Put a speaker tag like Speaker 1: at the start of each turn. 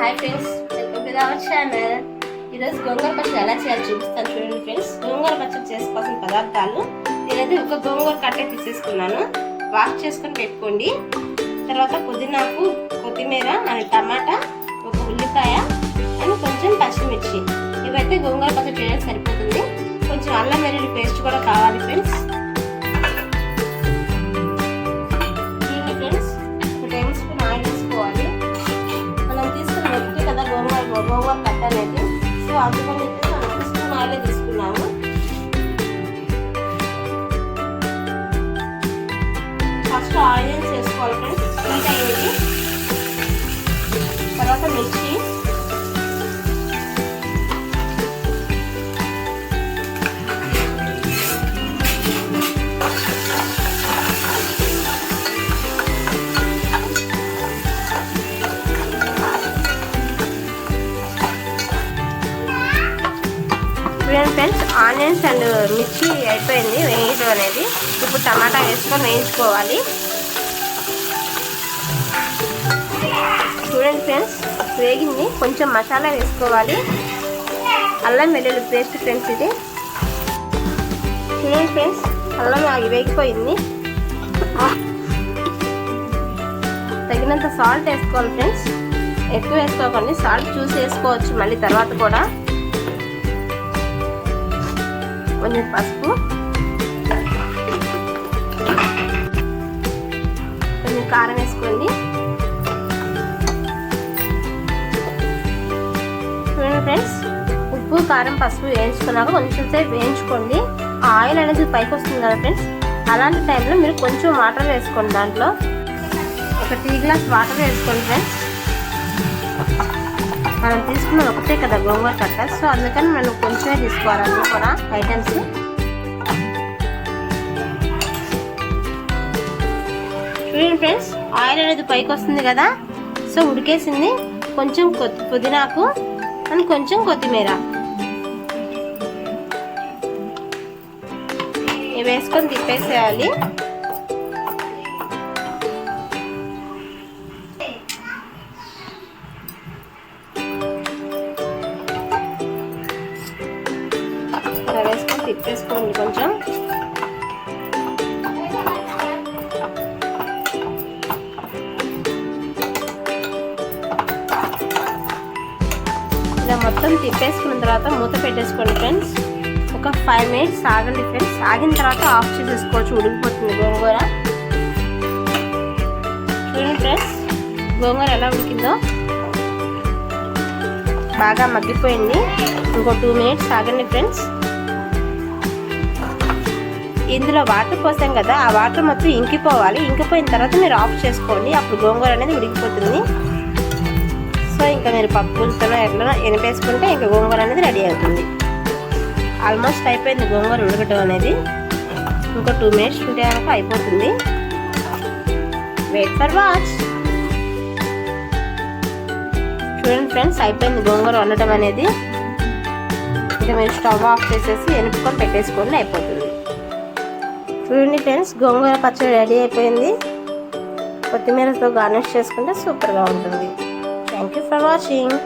Speaker 1: Hi friends, welcome to our channel. ఈరోజు గోంగూర పచ్చడి ఎలా చేయాలో చూపిస్తాను చూడండి ఫ్రెండ్స్. గోంగూర పచ్చడి చేసుకోవాల్సిన పదార్థాలు నేనైతే ఒక గోంగూర కట్టే తీసేసుకున్నాను. వాష్ చేసుకొని పెట్టుకోండి. తర్వాత పుదీనాకు, కొత్తిమీర అండ్ టమాటా, ఒక ఉల్లిపాయ అండ్ కొంచెం పచ్చిమిర్చి. ఇవైతే గోంగూర పచ్చడి చేయడానికి సరిపోతుంది. కొంచెం అల్లం వెల్లుల్లి పేస్ట్ కూడా కావాలి ఫ్రెండ్స్. గోంగూర కట్ట అనేది సో అందుకని మనం 1 స్పూన్ ఆయిల్ తీసుకున్నాము. ఫస్ట్ ఆయిల్ చేసుకోవాలి ఫ్రెండ్స్. హీట్ అయ్యేది. తర్వాత మిర్చి, ఫ్రెండ్స్ ఆనియన్స్ అండ్ మిర్చి అయిపోయింది వేయించడం అనేది. ఇప్పుడు టమాటా వేసుకొని వేయించుకోవాలి. చూడండి ఫ్రెండ్స్, వేగింది. కొంచెం మసాలా వేసుకోవాలి. అల్లం వెల్లుల్లి పేస్ట్ ఫ్రెండ్స్ ఇది. చూడండి ఫ్రెండ్స్, అల్లం వేగిపోయింది. తగినంత సాల్ట్ వేసుకోవాలి ఫ్రెండ్స్. ఎక్కువ వేసుకోకండి, సాల్ట్ చూసి వేసుకోవచ్చు మళ్ళీ తర్వాత కూడా. కొంచెం పసుపు, కొంచెం కారం వేసుకోండి. చూడండి ఫ్రెండ్స్, ఉప్పు, కారం, పసుపు వేయించుకున్నాక కొంచెం సేపు వేయించుకోండి. ఆయిల్ అనేది పైకి వస్తుంది కదా ఫ్రెండ్స్, అలాంటి టైంలో మీరు కొంచెం వాటర్ వేసుకోండి. దాంట్లో ఒక టీ గ్లాస్ వాటర్ వేసుకోండి ఫ్రెండ్స్. మనం తీసుకున్నది ఒకటే కదా గోంగూర కట్ట, సో అందుకని మనం కొంచెమే తీసుకోవాలన్నీ కూడా ఐటమ్స్. చూడండి ఫ్రెండ్స్, ఆయిల్ అనేది పైకి వస్తుంది కదా, సో ఉడికేసింది. కొంచెం పుదీనాకు అండ్ కొంచెం కొత్తిమీర ఇవి వేసుకొని తిప్పేసేయాలి. వేసుకొని తిప్పేసుకోండి కొంచెం. ఇలా మొత్తం తిప్పేసుకున్న తర్వాత మూత పెట్టేసుకోండి ఫ్రెండ్స్. ఒక 5 మినిట్స్ ఆగండి ఫ్రెండ్స్. ఆగిన తర్వాత ఆఫ్ చేసేసుకోవచ్చు, ఉడికిపోతుంది గోంగూర. చూడండి ఫ్రెండ్స్, గోంగూర ఎలా ఉడికిందో, బాగా మగ్గిపోయింది. ఇంకో 2 మినిట్స్ ఆగండి ఫ్రెండ్స్. ఇందులో వాటర్ పోసాం కదా, ఆ వాటర్ మొత్తం ఇంకిపోవాలి. ఇంకిపోయిన తర్వాత మీరు ఆఫ్ చేసుకోండి, అప్పుడు గోంగూర అనేది ఉడికిపోతుంది. సో ఇంకా మీరు పప్పులతో ఎట్లా ఎనిపేసుకుంటే ఇంకా గోంగూర అనేది రెడీ అవుతుంది. ఆల్మోస్ట్ అయిపోయింది గోంగూర ఉడకటం అనేది. ఇంకో 2 మినిట్స్ ఉంటే కనుక అయిపోతుంది. Wait for watch. చూడండి ఫ్రెండ్స్, అయిపోయింది గోంగూర వండటం అనేది. ఇంకా మీరు స్టవ్ ఆఫ్ చేసేసి ఎనుపుకొని పెట్టేసుకోండి, అయిపోతుంది. చూడండి ఫ్రెండ్స్, గోంగూర పచ్చడి రెడీ అయిపోయింది. కొత్తిమీరతో గార్నిష్ చేసుకుంటే సూపర్గా ఉంటుంది. Thank you for watching.